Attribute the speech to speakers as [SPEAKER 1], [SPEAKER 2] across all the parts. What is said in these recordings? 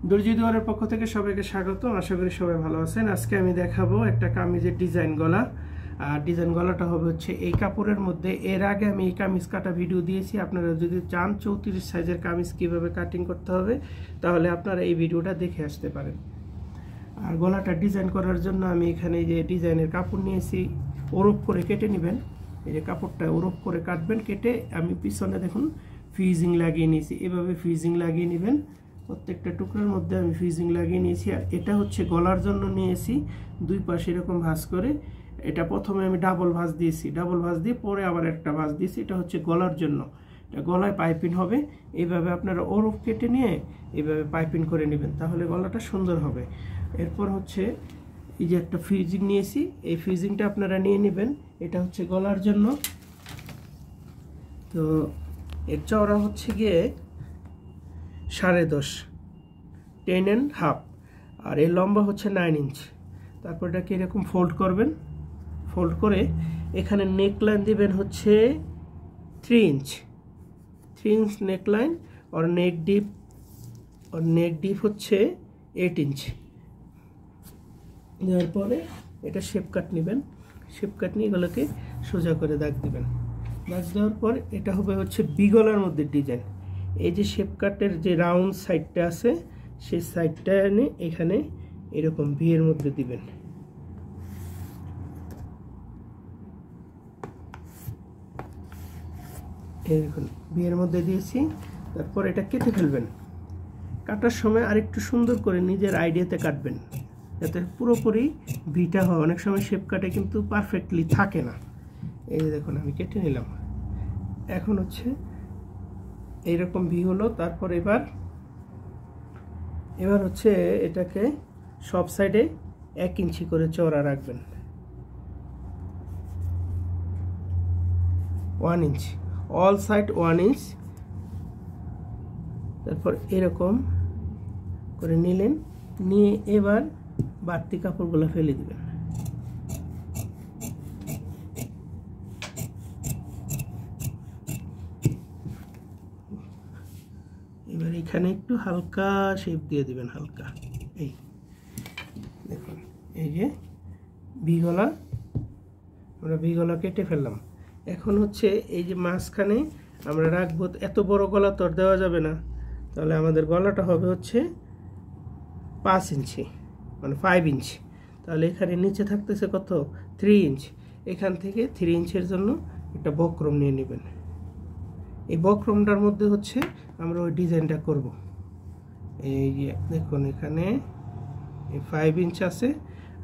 [SPEAKER 1] দর্জি দুয়ারের পক্ষ থেকে সবাইকে স্বাগত। আশা করি সবাই ভালো আছেন। আজকে আমি দেখাবো একটা কামিজের ডিজাইন গলা। আর ডিজাইন গলাটা হবে হচ্ছে এই কাপড়ের মধ্যে। এর আগে আমি এই কামিজ কাটা ভিডিও দিয়েছি। আপনারা যদি চান 34 সাইজের কামিজ কিভাবে কাটিং করতে হবে, তাহলে আপনারা এই ভিডিওটা দেখে আসতে পারেন। আর গলাটা ডিজাইন করার জন্য আমি এখানে যে ডিজাইনের কাপড় নিয়েছি, ওরপ করে কেটে নেবেন। এই যে কাপড়টা ওরপ করে কাটবেন, কেটে আমি পিছনে দেখুন ফিউজিং লাগিয়ে নিয়েছি। এভাবে ফিউজিং লাগিয়ে নেবেন। প্রত্যেকটা টুকরার মধ্যে আমি ফিউজিং লাগিয়ে নিয়েছি। আর এটা হচ্ছে গলার জন্য নিয়েছি, দুই পাশে এরকম ভাঁজ করে। এটা প্রথমে আমি ডাবল ভাঁজ দিয়েছি, ডাবল ভাঁজ দিয়ে পরে আবার একটা ভাঁজ দিয়েছি। এটা হচ্ছে গলার জন্য, এটা গলায় পাইপিং হবে। এইভাবে আপনারা ওরপ কেটে নিয়ে এইভাবে পাইপিং করে নেবেন, তাহলে গলাটা সুন্দর হবে। এরপর হচ্ছে এই যে একটা ফিউজিং নিয়েছি, এই ফিউজিংটা আপনারা নিয়ে নেবেন। এটা হচ্ছে গলার জন্য। তো এর চওড়া হচ্ছে গিয়ে 10.5, 10.5, আর এর লম্বা হচ্ছে 9 ইঞ্চ। তারপর এটাকে এরকম ফোল্ড করবেন। ফোল্ড করে এখানে নেকলাইন দিবেন হচ্ছে 3 ইঞ্চ, 3 ইঞ্চ নেকলাইন। আর নেক ডিপ হচ্ছে 8 ইঞ্চ। দেওয়ার পরে এটা শেপ কাট নেবেন। শেপ কাট নিয়ে এগুলোকে সোজা করে দাগ দিবেন। দাগ দেওয়ার পর এটা হবে হচ্ছে বি গলার মধ্যে ডিজাইন। এই যে শেপ কাটের যে রাউন্ড সাইডটা আছে, সেই সাইডটা এনে এখানে এরকম ভি এর মধ্যে দিবেন। এরকম ভি এর মধ্যে দিয়েছি। তারপর এটা কেটে ফেলবেন। কাটার সময় আরেকটু সুন্দর করে নিজের আইডিয়াতে কাটবেন, যাতে পুরোপুরি ভিটা হয়। অনেক সময় শেপ কাটে কিন্তু পারফেক্টলি থাকে না। এই যে দেখুন আমি কেটে নিলাম। এখন হচ্ছে এইরকম ভি হলো। তারপর এবার হচ্ছে এটাকে সব সাইডে 1 ইঞ্চি করে চওড়া রাখবেন, 1 ইঞ্চ, অল সাইড 1 ইঞ্চ। তারপর এরকম করে নিলেন, নিয়ে এবার বাড়তি কাপড়গুলো ফেলে দিবেন। এবার এখানে একটু হালকা শেপ দিয়ে দিবেন, হালকা। এই দেখুন, এই যে ভি গলা, আমরা ভি গলা কেটে ফেললাম। এখন হচ্ছে এই যে মাঝখানে আমরা রাখবো। এত বড় গলা তো আর দেওয়া যাবে না, তাহলে আমাদের গলাটা হবে হচ্ছে 5 ইঞ্চি, মানে 5 ইঞ্চ। তাহলে এখানে নিচে থাকতেছে কত, 3 ইঞ্চ। এখান থেকে 3 ইঞ্চের জন্য একটা বক্রম নিয়ে নেবেন। এই বক্রমটার মধ্যে হচ্ছে আমরা ওই ডিজাইনটা করব। এই যে দেখুন এখানে 5 ইঞ্চ আছে,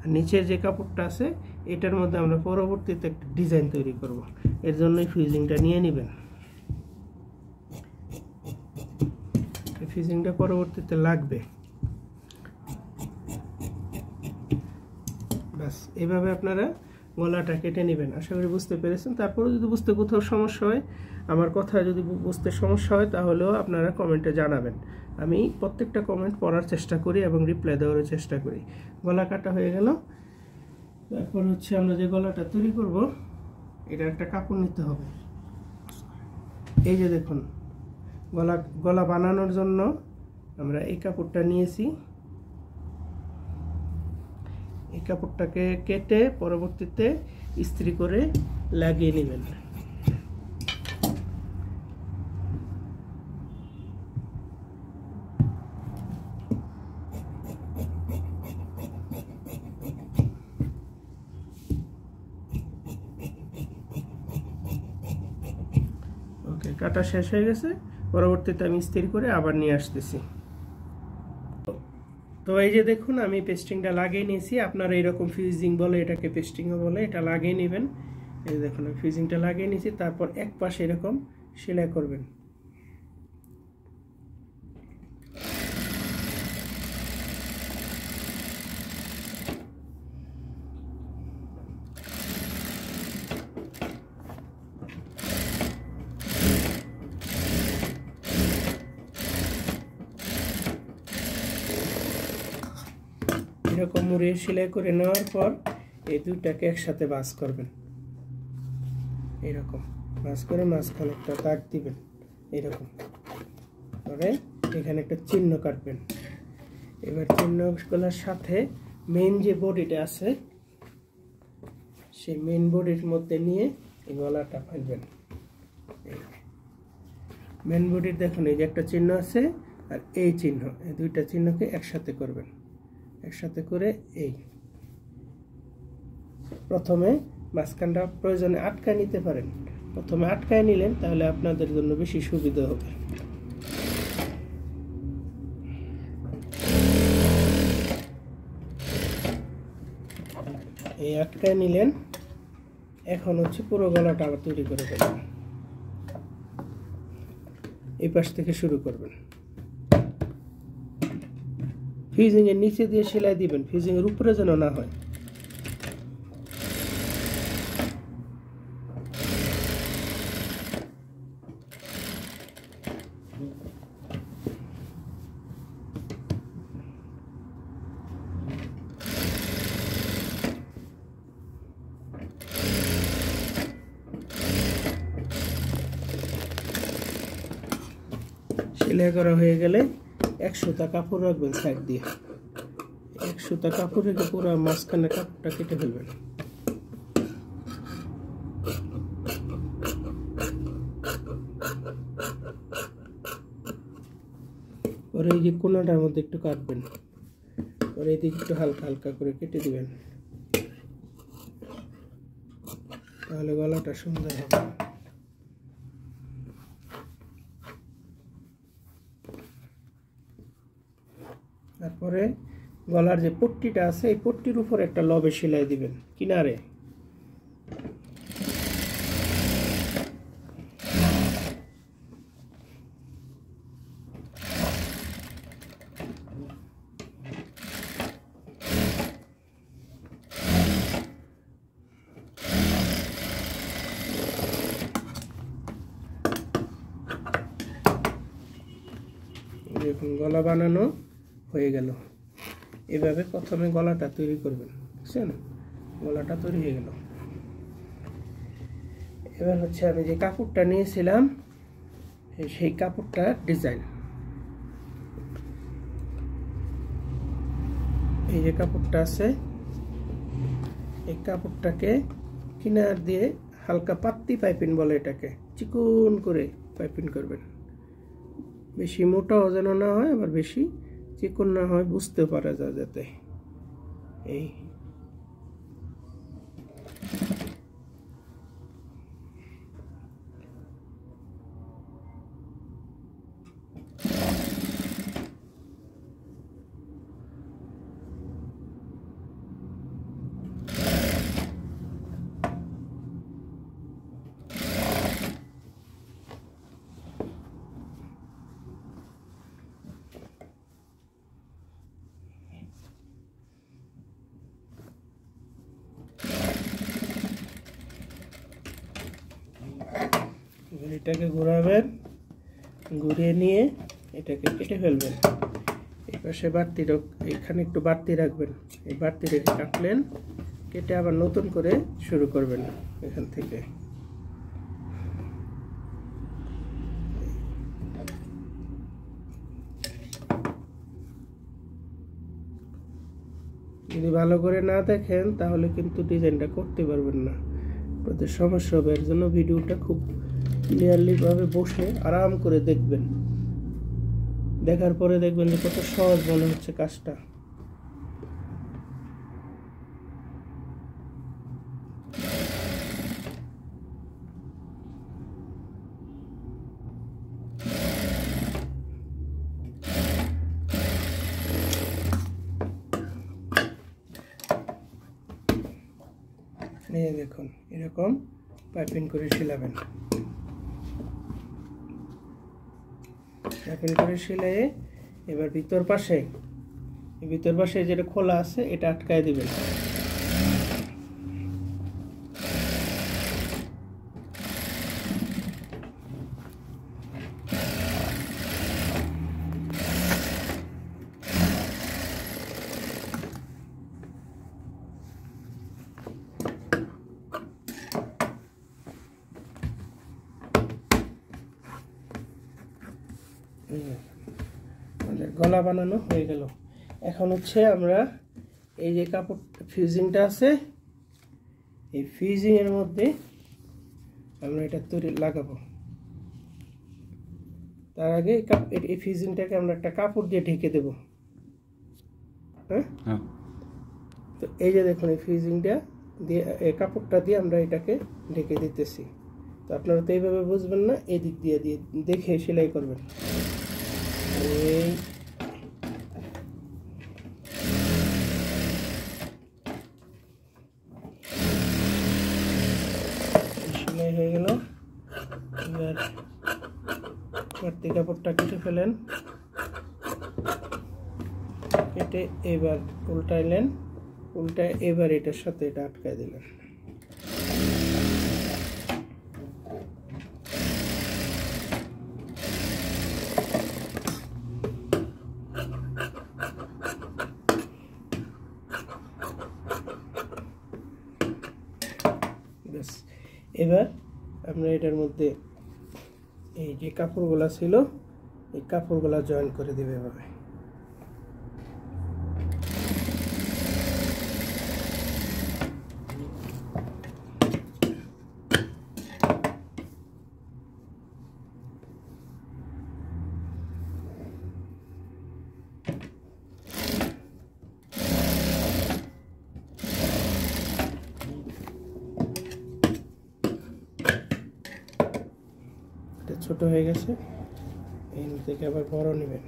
[SPEAKER 1] আর নিচের যে কাপড়টা আছে এটার মধ্যে আমরা পরবর্তীতে একটা ডিজাইন তৈরি করব। এর জন্য ফিউজিংটা নিয়ে নেবেন। এই ফিউজিংটা পরবর্তীতে লাগবে। বাস এইভাবে আপনারা গলাটা কেটে নেবেন। আশা করি বুঝতে পেরেছেন। তারপরে যদি বুঝতে কোথাও সমস্যা হয়, আমার কথা যদি বুঝতে সমস্যা হয়, তাহলেও আপনারা কমেন্টে জানাবেন। আমি প্রত্যেকটা কমেন্ট পড়ার চেষ্টা করি এবং রিপ্লাই দেওয়ার চেষ্টা করি। গলা কাটা হয়ে গেল। তারপর হচ্ছে আমরা যে গলাটা তৈরি করব, এটা একটা কাপড় নিতে হবে। এই যে দেখুন, গলা বানানোর জন্য আমরা এই কাপড়টা নিয়েছি। এই কাপড়টাকে কেটে পরবর্তীতে ইস্ত্রি করে লাগিয়ে নেবেন। ওকে, কাটা শেষ হয়ে গেছে। পরবর্তীতে আমি ইস্ত্রি করে আবার নিয়ে আসতেছি। তো এই যে দেখুন আমি পেস্টিংটা লাগিয়ে নিয়েছি। আপনারা এরকম ফিউজিং বলে, এটাকে পেস্টিংও বলে, এটা লাগিয়ে নেবেন। এই দেখুন আমি ফিউজিংটা লাগিয়ে নিয়েছি। তারপর এক পাশে এরকম সেলাই করবেন। এরকম মুড়িয়ে সেলাই করে নেওয়ার পর এই দুইটাকে একসাথে ভাঁজ করবেন। এরকম ভাঁজ করে মাঝখানে একটা দাগ দিবেন। এরকম করে এখানে একটা চিহ্ন কাটবেন। এবার চিহ্নগুলোর সাথে মেইন যে বডিটা আছে সেই মেইন বডির মধ্যে নিয়ে এই গলাটা ফেলবেন। মেইন বডির দেখুন এই যে একটা চিহ্ন আছে আর এই চিহ্ন, এই দুইটা চিহ্নকে একসাথে করবেন। একসাথে করে এই প্রথমে মাঝখানটা প্রয়োজনে আটকায় নিতে পারেন। প্রথমে আটকায় নিলেন তাহলে আপনাদের জন্য বেশি সুবিধা হবে। এই আটকায় নিলেন। এখন হচ্ছে পুরো গলাটা আবার তৈরি করে ফেলবেন। এই পাশ থেকে শুরু করবেন। ফিজিং এর নিচে দিয়ে সেলাই দিবেন, ফিজিং এর উপরে যেন না হয়। সেলাই করা হয়ে গেলে এক সুতা কাপড় রাখবেন সাইড দিয়ে। এক সুতা কাপড় রেখে পুরো মাঝখানে কাপড়টা কেটে ফেলবেন। পরে এই যে কোনাটার মধ্যে একটু কাটবেন, পরে এদিকে একটু হালকা হালকা করে কেটে দিবেন, তাহলে গলাটা সুন্দর হবে। তারপরে গলার যে পট্টিটা আছে এই পট্টির উপর একটা লবে সেলাই দিবেন কিনারে। দেখুন গলা বানানো হয়ে গেল। এভাবে প্রথমে গলাটা তৈরি করবেন, বুঝছেন? গলাটা তৈরি হয়ে গেল। এবার হচ্ছে আমি যে কাপড়টা নিয়েছিলাম সেই কাপড়টা ডিজাইন, এই যে কাপড়টা আছে এই কাপড়টাকে কিনার দিয়ে হালকা পাত্তি পাইপিং বলে এটাকে, চিকন করে পাইপিং করবেন। বেশি মোটাও যেন না হয় আবার বেশি চিকন না হয়, বুঝতে পারা যায় যাতে। এই এটাকে ঘোরাবেন, ঘুরিয়ে নিয়ে এটাকে কেটে ফেলবেন। এই পাশে বাড়তি এখানে একটু বাড়তি রাখবেন, এই বাড়তি রেখে কাটলেন, কেটে আবার নতুন করে শুরু করবেন এখান থেকে। যদি ভালো করে না দেখেন তাহলে কিন্তু ডিজাইনটা করতে পারবেন না, আপনাদের সমস্যা হবে। এর জন্য ভিডিওটা খুব ক্লিয়ারলি ভাবে বসে আরাম করে দেখবেন। দেখার পরে দেখবেন যে কত সহজ মনে হচ্ছে কাজটা। এই দেখুন এরকম পাইপিং করে সেলাবেন। পাইপিং করে সেলাই এবার ভিতর পাশে যেটা খোলা আছে এটা আটকায় দিবেন। আমাদের গলা বানানো হয়ে গেল। এখন হচ্ছে আমরা এই যে কাপড় ফিউজিংটা আছে, এই ফিউজিং এর মধ্যে আমরা এটা তৈরি লাগাবো। তার আগে এই ফিউজিংটাকে আমরা একটা কাপড় দিয়ে ঢেকে দেব। হ্যাঁ, তো এই যে দেখুন এই ফিউজিংটা দিয়ে, এই কাপড়টা দিয়ে আমরা এটাকে ঢেকে দিতেছি। তো আপনারা তো এইভাবে বুঝবেন না, এই দিক দিয়ে দিয়ে দেখে সেলাই করবেন। এই সেলাই হয়ে গেল। এবার বাড়তি কাপড়টা কেটে ফেলেন, কেটে এবার উল্টাইলেন, উল্টায় এবার এটার সাথে এটা আটকায় দিলেন। ব্যাস, এবার আমরা এটার মধ্যে এই যে কাপড়গুলা ছিল এই কাপড়গুলা জয়েন করে দিবে এভাবে। ছোট হয়ে গেছে, এই থেকে আবার বড় নেবেন।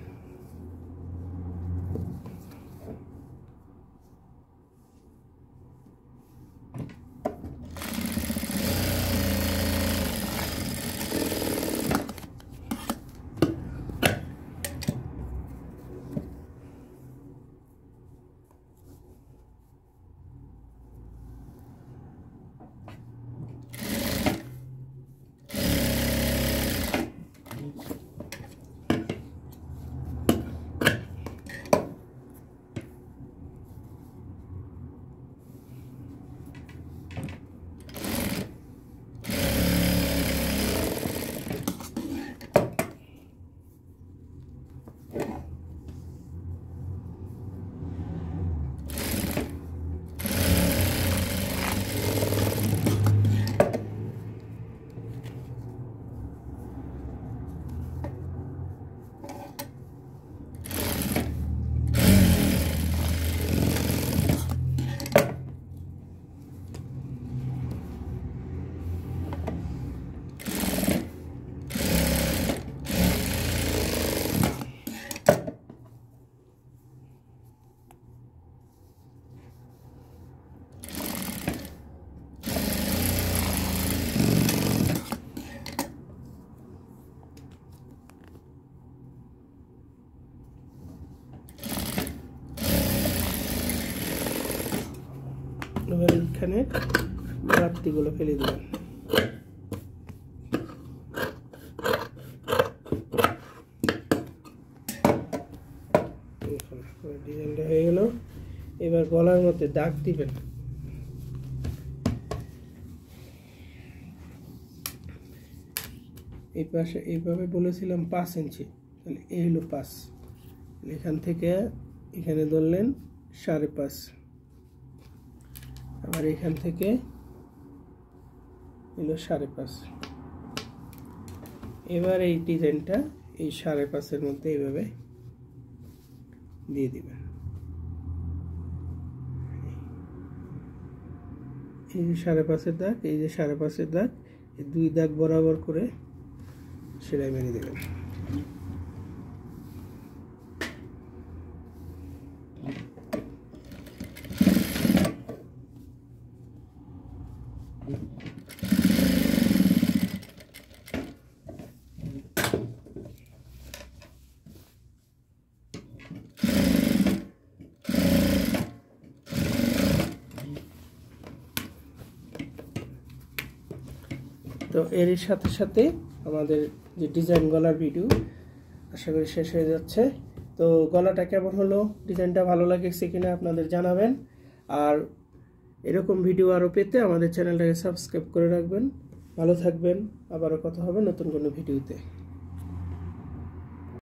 [SPEAKER 1] এবার এইখানে বাতিগুলো ফেলে দিবেন। ডিজাইনটা হয়ে গেল। এবার গলার মধ্যে দাগ দিবেন। এই পাশে এইভাবে বলেছিলাম 5 ইঞ্চি, তাহলে এই হলো 5। এখান থেকে এখানে ধরলেন 5.5, আবার এখান থেকে হলো 5.5। এবার এই ডিজাইনটা এই 5.5-এর মধ্যে এইভাবে দিয়ে দিবেন। এই যে 5.5-এর দাগ, এই যে 5.5-এর দাগ, এই 2 দাগ বরাবর করে সেলাই মেরে দেবেন। তো এর সাথে সাথে আমাদের যে ডিজাইন গলার ভিডিও আশা করি শেষ হয়ে যাচ্ছে। তো গলাটা কেমন হলো, ডিজাইনটা ভালো লাগছে কিনা আপনাদের জানাবেন। আর এরকম ভিডিও আরও পেতে আমাদের চ্যানেলটাকে সাবস্ক্রাইব করে রাখবেন। ভালো থাকবেন, আবারও কথা হবে নতুন কোনো ভিডিওতে।